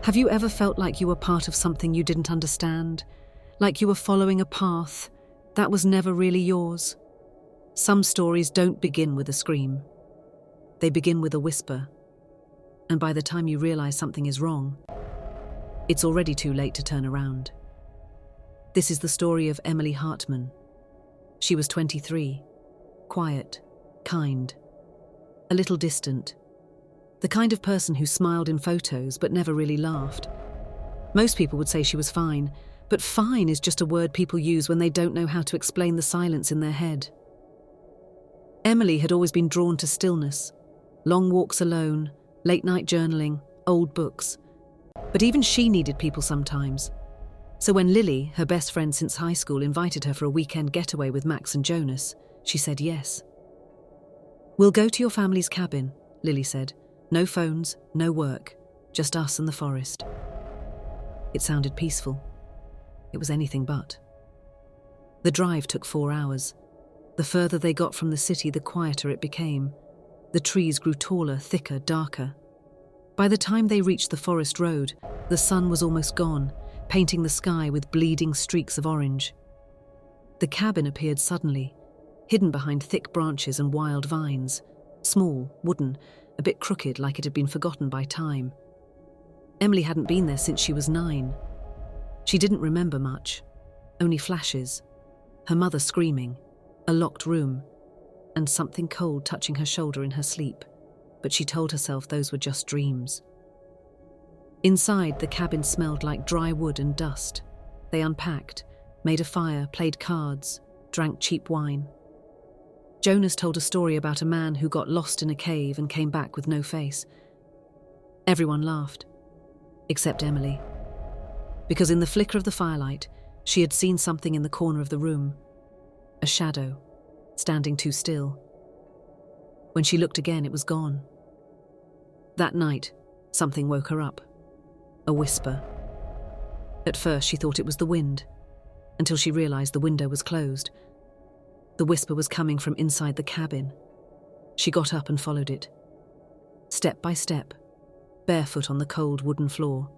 Have you ever felt like you were part of something you didn't understand? Like you were following a path that was never really yours? Some stories don't begin with a scream. They begin with a whisper. And by the time you realize something is wrong, it's already too late to turn around. This is the story of Emily Hartman. She was 23, quiet, kind, a little distant, the kind of person who smiled in photos but never really laughed. Most people would say she was fine, but fine is just a word people use when they don't know how to explain the silence in their head. Emily had always been drawn to stillness, long walks alone, late-night journaling, old books. But even she needed people sometimes. So when Lily, her best friend since high school, invited her for a weekend getaway with Max and Jonas, she said yes. "We'll go to your family's cabin," Lily said. "No phones, no work, just us and the forest." It sounded peaceful. It was anything but. The drive took 4 hours. The further they got from the city, the quieter it became. The trees grew taller, thicker, darker. By the time they reached the forest road, the sun was almost gone, painting the sky with bleeding streaks of orange. The cabin appeared suddenly, hidden behind thick branches and wild vines, small, wooden, a bit crooked, like it had been forgotten by time. Emily hadn't been there since she was 9. She didn't remember much, only flashes, her mother screaming, a locked room, and something cold touching her shoulder in her sleep, but she told herself those were just dreams. Inside, the cabin smelled like dry wood and dust. They unpacked, made a fire, played cards, drank cheap wine. Jonas told a story about a man who got lost in a cave and came back with no face. Everyone laughed, except Emily, because in the flicker of the firelight, she had seen something in the corner of the room, a shadow, standing too still. When she looked again, it was gone. That night, something woke her up. A whisper. At first, she thought it was the wind, until she realized the window was closed. The whisper was coming from inside the cabin. She got up and followed it. Step by step, barefoot on the cold wooden floor.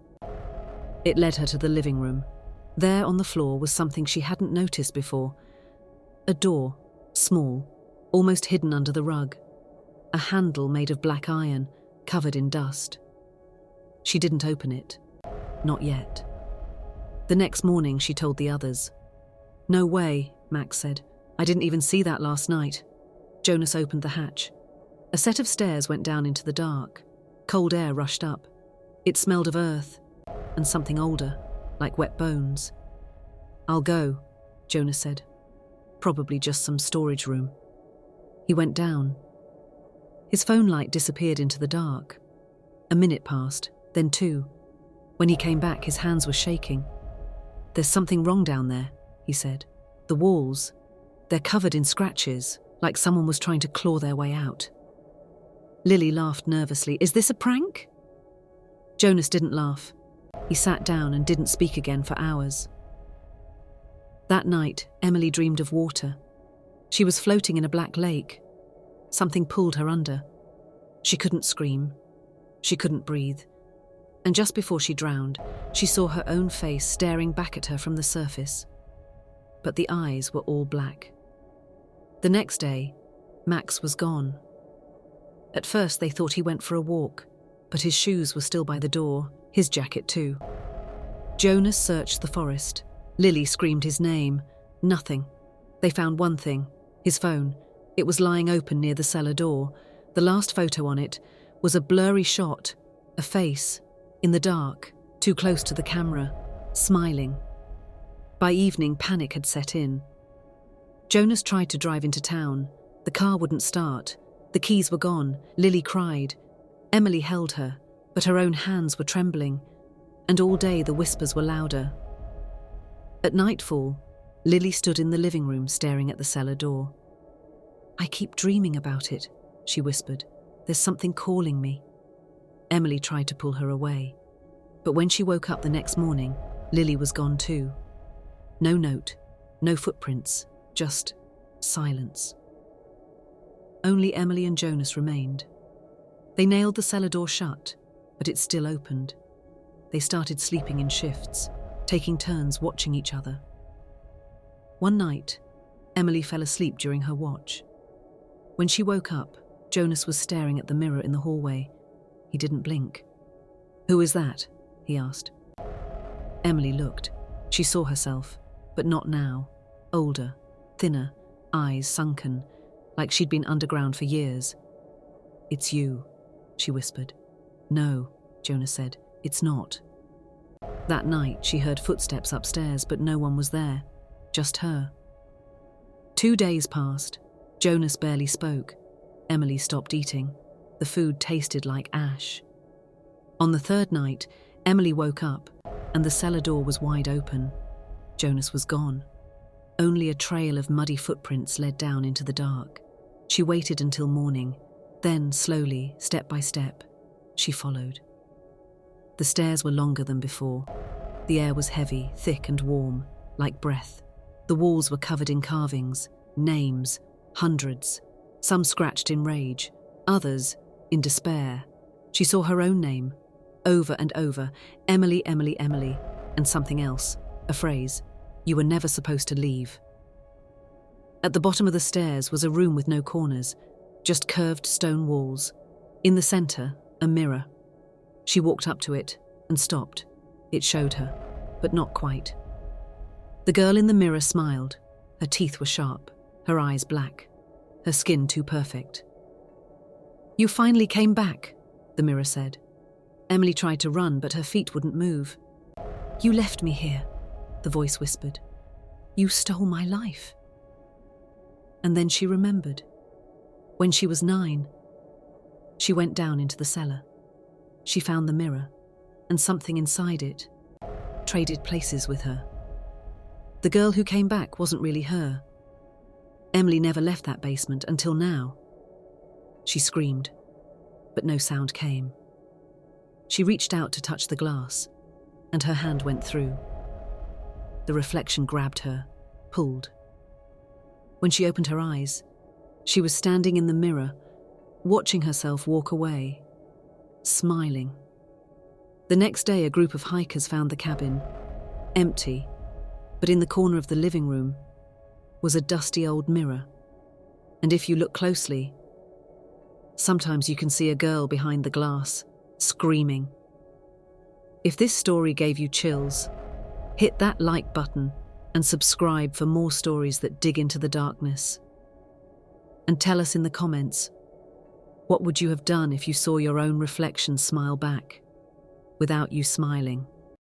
It led her to the living room. There on the floor was something she hadn't noticed before. A door, small, almost hidden under the rug. A handle made of black iron, covered in dust. She didn't open it. Not yet. The next morning, she told the others. "No way," Max said. "I didn't even see that last night." Jonas opened the hatch. A set of stairs went down into the dark. Cold air rushed up. It smelled of earth and something older, like wet bones. "I'll go," Jonas said. "Probably just some storage room." He went down. His phone light disappeared into the dark. A minute passed, then 2. When he came back, his hands were shaking. "There's something wrong down there," he said. "The walls, they're covered in scratches, like someone was trying to claw their way out." Lily laughed nervously. "Is this a prank?" Jonas didn't laugh. He sat down and didn't speak again for hours. That night, Emily dreamed of water. She was floating in a black lake. Something pulled her under. She couldn't scream. She couldn't breathe. And just before she drowned, she saw her own face staring back at her from the surface. But the eyes were all black. The next day, Max was gone. At first, they thought he went for a walk, but his shoes were still by the door, his jacket too. Jonas searched the forest. Lily screamed his name. Nothing. They found one thing, his phone. It was lying open near the cellar door. The last photo on it was a blurry shot, a face, in the dark, too close to the camera, smiling. By evening, panic had set in. Jonas tried to drive into town. The car wouldn't start. The keys were gone. Lily cried. Emily held her, but her own hands were trembling, and all day the whispers were louder. At nightfall, Lily stood in the living room staring at the cellar door. "I keep dreaming about it," she whispered. "There's something calling me." Emily tried to pull her away, but when she woke up the next morning, Lily was gone too. No note, no footprints, just silence. Only Emily and Jonas remained. They nailed the cellar door shut, but it still opened. They started sleeping in shifts, taking turns watching each other. One night, Emily fell asleep during her watch. When she woke up, Jonas was staring at the mirror in the hallway. He didn't blink. "Who is that?" he asked. Emily looked. She saw herself, but not now. Older, thinner, eyes sunken, like she'd been underground for years. "It's you," she whispered. "No," Jonas said, "it's not." That night, she heard footsteps upstairs, but no one was there. Just her. 2 days passed. Jonas barely spoke. Emily stopped eating. The food tasted like ash. On the third night, Emily woke up, and the cellar door was wide open. Jonas was gone. Only a trail of muddy footprints led down into the dark. She waited until morning. Then, slowly, step by step, she followed. The stairs were longer than before. The air was heavy, thick and warm, like breath. The walls were covered in carvings, names, hundreds, some scratched in rage, others in despair. She saw her own name, over and over, Emily, Emily, Emily, and something else, a phrase, "You were never supposed to leave." At the bottom of the stairs was a room with no corners, just curved stone walls. In the center, a mirror. She walked up to it and stopped. It showed her, but not quite. The girl in the mirror smiled. Her teeth were sharp, her eyes black, her skin too perfect. "You finally came back," the mirror said. Emily tried to run, but her feet wouldn't move. "You left me here," the voice whispered. "You stole my life." And then she remembered. When she was 9, she went down into the cellar. She found the mirror, and something inside it traded places with her. The girl who came back wasn't really her. Emily never left that basement until now. She screamed, but no sound came. She reached out to touch the glass, and her hand went through. The reflection grabbed her, pulled. When she opened her eyes, she was standing in the mirror, watching herself walk away, smiling. The next day, a group of hikers found the cabin, empty, but in the corner of the living room was a dusty old mirror. And if you look closely, sometimes you can see a girl behind the glass, screaming. If this story gave you chills, hit that like button and subscribe for more stories that dig into the darkness. And tell us in the comments, what would you have done if you saw your own reflection smile back, without you smiling?